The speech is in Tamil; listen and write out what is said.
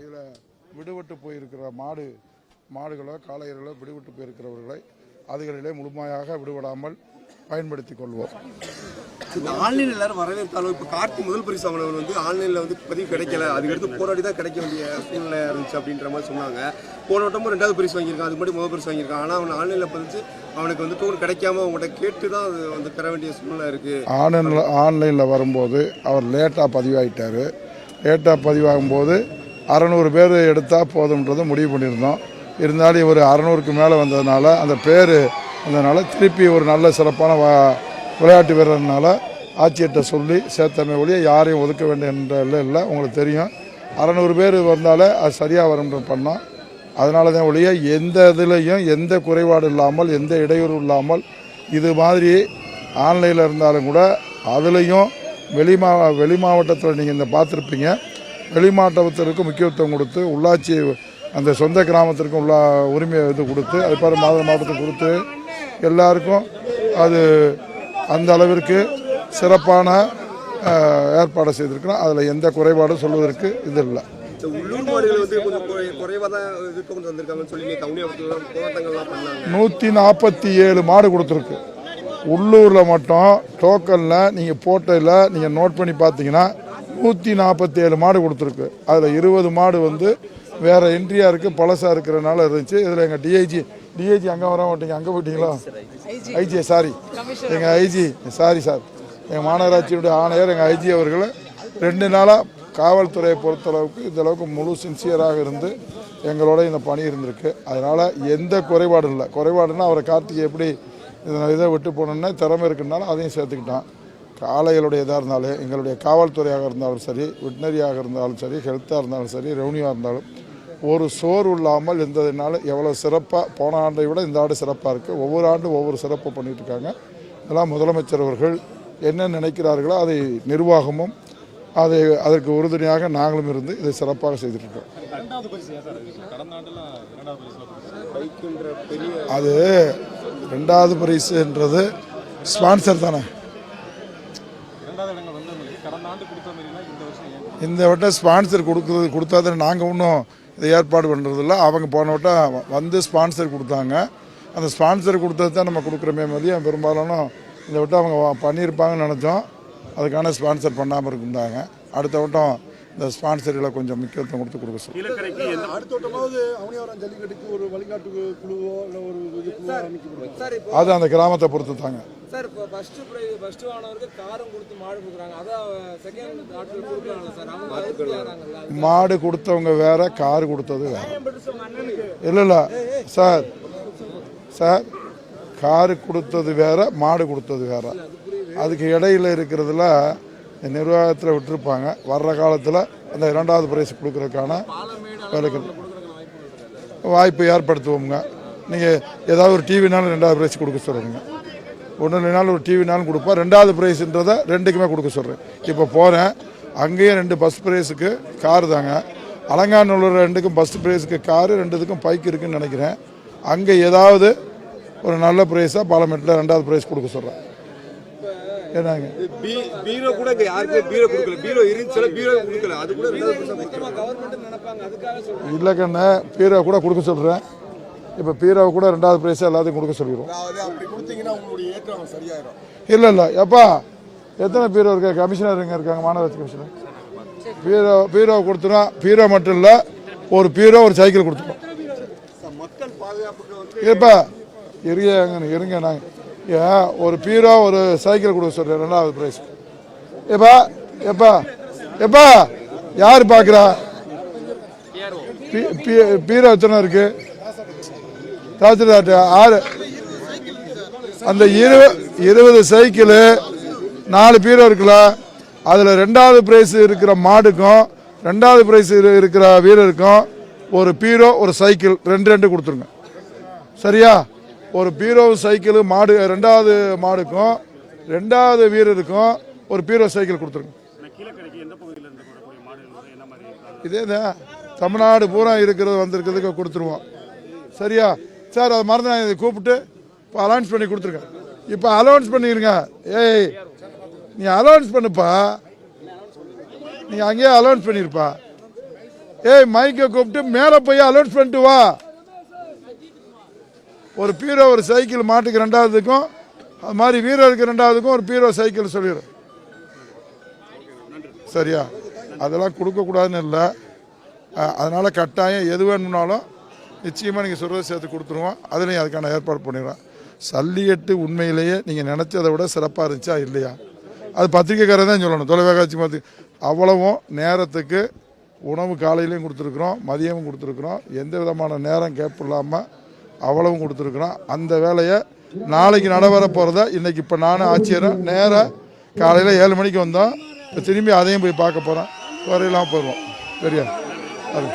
இதில் விடுபட்டு போயிருக்கிற மாடுகளோ காளையர்களோ விடுபட்டு போயிருக்கிறவர்களை அதுகளிலே முழுமையாக விடுபடாமல் பயன்படுத்தி கொள்வோம். இந்த ஆன்லைன் எல்லாரும் வரவேற்றாலும் இப்போ கார்த்தி முதல் பரிசு வாங்கினவர் வந்து ஆன்லைனில் வந்து பதிவு கிடைக்கல, அதுக்கடுத்து போராடி தான் கிடைக்க வேண்டிய சூழ்நிலை இருந்துச்சு அப்படின்ற மாதிரி சொன்னாங்க. போன வட்டமும் 2வது பரிசு வாங்கியிருக்கான், அதுக்கு முன்னாடி முதல் பரிசு வாங்கியிருக்கான். ஆனால் அவன் ஆன்லைனில் பதிச்சு அவனுக்கு வந்து டோன் கிடைக்காம அவங்கள்ட்ட கேட்டு தான் அது வந்து பெற வேண்டிய சூழ்நிலை இருக்குது. ஆன்லைனில் வரும்போது அவர் லேட்டாக பதிவாகிட்டார். லேட்டாக பதிவாகும்போது 600 பேர் எடுத்தால் போதும்ன்றதை முடிவு பண்ணியிருந்தோம். இருந்தாலும் இவர் 600க்கு மேலே வந்ததுனால அந்த பேர் அதனால் திருப்பி ஒரு நல்ல சிறப்பான விளையாட்டு வீரர்னால ஆட்சியர்கிட்ட சொல்லி சேர்த்தமை ஒழிய யாரையும் ஒதுக்க வேண்டிய இல்லை. உங்களுக்கு தெரியும் 600 பேர் வந்தாலே அது சரியாக வரும்ன்ற பண்ணோம். அதனால தான் ஒழிய எந்த இதுலேயும் எந்த குறைபாடு இல்லாமல் எந்த இடையூறு இல்லாமல் இது மாதிரி ஆன்லைனில் இருந்தாலும் கூட அதுலேயும் வெளி மாவட்டத்தில் நீங்கள் இந்த பார்த்துருப்பீங்க. வெளி மாவட்டத்திற்கு முக்கியத்துவம் கொடுத்து உள்ளாட்சி அந்த சொந்த கிராமத்திற்கும் உள்ள உரிமையை இது கொடுத்து அது பாரு மாவட்டத்துக்கு கொடுத்து எல்லாருக்கும் அது அந்த அளவிற்கு சிறப்பான ஏற்பாடு செய்திருக்கிறோம். அதில் எந்த குறைபாடும் சொல்வதற்கு இது இல்லை. உள்ளூர் மாடுகள் வந்து கொஞ்சம் குறைவாக தான் இதுக்கு கொண்டு வந்திருக்காங்கன்னு சொல்லி போராட்டங்கள்லாம் பண்ணாங்க. 147 மாடு கொடுத்துருக்கு. உள்ளூரில் மட்டும் டோக்கனில் நீங்கள் போட்டதில் நீங்கள் நோட் பண்ணி பார்த்தீங்கன்னா 147 மாடு கொடுத்துருக்கு. அதில் 20 மாடு வந்து வேறு என்ட்ரியாக இருக்குது, பழசாக இருக்கிறனால இருந்துச்சு. இதில் எங்கள் டிஐஜி அங்கே வர மாட்டீங்க, அங்கே போயிட்டீங்களா? ஐஜி சாரி, எங்கள் ஐஜி சாரி சார், எங்கள் மாநகராட்சியுடைய ஆணையர் எங்கள் ஐஜி அவர்கள் 2 நாளாக காவல்துறையை பொறுத்தளவுக்கு இந்தளவுக்கு முழு சின்சியராக இருந்து எங்களோட இந்த பணி இருந்திருக்கு. அதனால் எந்த குறைபாடும் இல்லை. குறைபாடுன்னா அவரை கார்த்திகை எப்படி இதை விட்டு போனோன்னா திறமை இருக்குனாலும் அதையும் சேர்த்துக்கிட்டான். காளைகளுடைய இதாக இருந்தாலும் எங்களுடைய காவல்துறையாக இருந்தாலும் சரி, வெட்டினரியாக இருந்தாலும் சரி, ஹெல்த்தாக இருந்தாலும் சரி, ரெவன்யூவாக இருந்தாலும் ஒரு சோர்வு இல்லாமல் இருந்ததுனால எவ்வளோ சிறப்பாக போன ஆண்டை விட இந்த ஆண்டு சிறப்பாக இருக்குது. ஒவ்வொரு ஆண்டும் ஒவ்வொரு சிறப்பு பண்ணிகிட்டு இருக்காங்க. இதெல்லாம் முதலமைச்சர் அவர்கள் என்ன நினைக்கிறார்களோ அதை நிர்வாகமும் அதற்கு உறுதுணையாக நாங்களும் இருந்து இதை சிறப்பாக செய்துட்ருக்கோம். அது 2வது பரிசுன்றது ஸ்பான்சர் தானே. இந்த வட்டம் ஸ்பான்சர் கொடுத்தாது நாங்கள் இன்னும் இதை ஏற்பாடு பண்ணுறதில்ல. அவங்க போன வட்டம் வந்து ஸ்பான்சர் கொடுத்தாங்க. அந்த ஸ்பான்சர் கொடுத்தது தான் நம்ம கொடுக்குறமே மதியம். பெரும்பாலும் இந்த வட்டம் அவங்க பண்ணியிருப்பாங்கன்னு நினச்சோம். அதுக்கான ஸ்பான்சர் பண்ணாமல் இருந்தாங்க. அடுத்த வட்டம் இந்த ஸ்பான்சர்களை கொஞ்சம் முக்கியத்துவம் கொடுத்து கொடுக்க சொல்லுங்கள். அது அந்த கிராமத்தை பொறுத்து தாங்க. மாடு கொடுத்தவங்க வேற, கார் கொடுத்தது வேற. இல்லை சார் காரு கொடுத்தது வேற, மாடு கொடுத்தது வேற. அதுக்கு இடையில இருக்கிறதுல நிர்வாகத்தில் விட்டுருப்பாங்க. வர்ற காலத்தில் அந்த 2வது பிரைஸ் கொடுக்கறதுக்கான வேலைகள் வாய்ப்பு ஏற்படுத்துவோங்க. நீங்கள் ஏதாவது ஒரு டிவினாலும் 2வது பிரைஸ் கொடுக்க சொல்கிறீங்க. ஒன்றும் இல்லைனாலும் ஒரு டிவினாலும் கொடுப்பா. 2வது பிரைஸுன்றதை 2க்குமே கொடுக்க சொல்கிறேன். இப்போ போகிறேன், அங்கேயும் 2 ஃபஸ்ட் ப்ரைஸுக்கு காரு தாங்க. அலங்காநல்லூர் 2க்கும் ஃபஸ்ட் ப்ரைஸுக்கு காரு, 2க்கும் பைக் இருக்குதுன்னு நினைக்கிறேன். அங்கே ஏதாவது ஒரு நல்ல ப்ரைஸாக பாலமேட்டில் 2வது ப்ரைஸ் கொடுக்க சொல்கிறேன். என்னங்க பீரோ கூட யாருக்குமே பீரோ கொடுக்கல, பீரோ இருந்துச்சு பீரோ கொடுக்கல. அது கூட இல்லை கண்ணே, பீரோ கூட கொடுக்க சொல்கிறேன். இப்போ பீரோவை கூட 2வது ப்ரைஸாக எல்லாத்தையும் கொடுக்க சொல்லிடுவோம். இல்லை எப்பா எத்தனை பீரோ இருக்க? கமிஷனர் எங்கே இருக்காங்க? மாநகராட்சி கமிஷனர். பீரோ கொடுத்துரும். பீரோ மட்டும் இல்லை, ஒரு பீரோ ஒரு சைக்கிள் கொடுத்துருவோம். மக்கள் பாதுகாப்புக்கு எப்பா இருங்க நாங்கள் ஒரு பீரோ ஒரு சைக்கிள் கொடுக்க சொல்கிறேன் 2வது ப்ரைஸ். எப்பா யார் பார்க்குறா? பீரோ எத்தனை இருக்கு? 6 அந்த 20 சைக்கிள் 4 பீரோ இருக்குல்ல, அதில் 2வது ப்ரைஸ் இருக்கிற மாடுக்கும் 2வது ப்ரைஸ் இருக்கிற வீரருக்கும் ஒரு பீரோ ஒரு சைக்கிள் 2 கொடுத்துருங்க. சரியா? ஒரு பீரோ சைக்கிள் மாடு 2வது மாடுக்கும் 2வது வீரருக்கும் ஒரு பீரோ சைக்கிள் கொடுத்துருங்க. இதே தான் தமிழ்நாடு பூரா இருக்கிறது வந்திருக்கிறதுக்கு கொடுத்துருவோம். சரியா சார்? அதை மறந்து நான் இதை கூப்பிட்டு இப்போ அலௌன்ஸ் பண்ணி கொடுத்துருக்கேன். இப்போ அலௌன்ஸ் பண்ணிடுங்க. ஏய் நீ அலௌன்ஸ் பண்ணுப்பா, நீ அங்கேயே அலௌன்ஸ் பண்ணியிருப்பா. ஏய் மைக்கை கூப்பிட்டு மேலே போய் அலௌன்ஸ் பண்ணிட்டு வா. ஒரு பீரோ ஒரு சைக்கிள் மாட்டுக்கு 2வதுக்கும் அது மாதிரி வீரருக்கு 2வதுக்கும் ஒரு பீரோ சைக்கிள் சொல்லிடும். சரியா? அதெல்லாம் கொடுக்கக்கூடாதுன்னு இல்லை. அதனால் கட்டாயம் எது வேணும்னாலும் நிச்சயமாக நீங்கள் சொல்கிறத சேர்த்து கொடுத்துருவோம். அதுலேயும் அதுக்கான ஏற்பாடு பண்ணிடுவோம். சல்லிக்கட்டு உண்மையிலேயே நீங்கள் நினச்சதை விட சிறப்பாக இருந்துச்சா இல்லையா? அது பத்திரிக்கைக்காரர் தான் சொல்லணும். தொலைக்காட்சி மாதிரி அவ்வளவும் நேரத்துக்கு உணவு காலையிலையும் கொடுத்துருக்குறோம், மதியமும் கொடுத்துருக்குறோம். எந்த விதமான நேரம் கேப் இல்லாமல் அவ்வளவும் கொடுத்துருக்குறோம். அந்த வேலையை நாளைக்கு நடைபெற போகிறத இன்றைக்கி இப்போ நானும் ஆட்சியரும் நேராக காலையில் 7 மணிக்கு வந்தோம். இப்போ திரும்பி அதையும் போய் பார்க்க போகிறோம். வரையெல்லாம் போயிடுவோம். சரியா? அது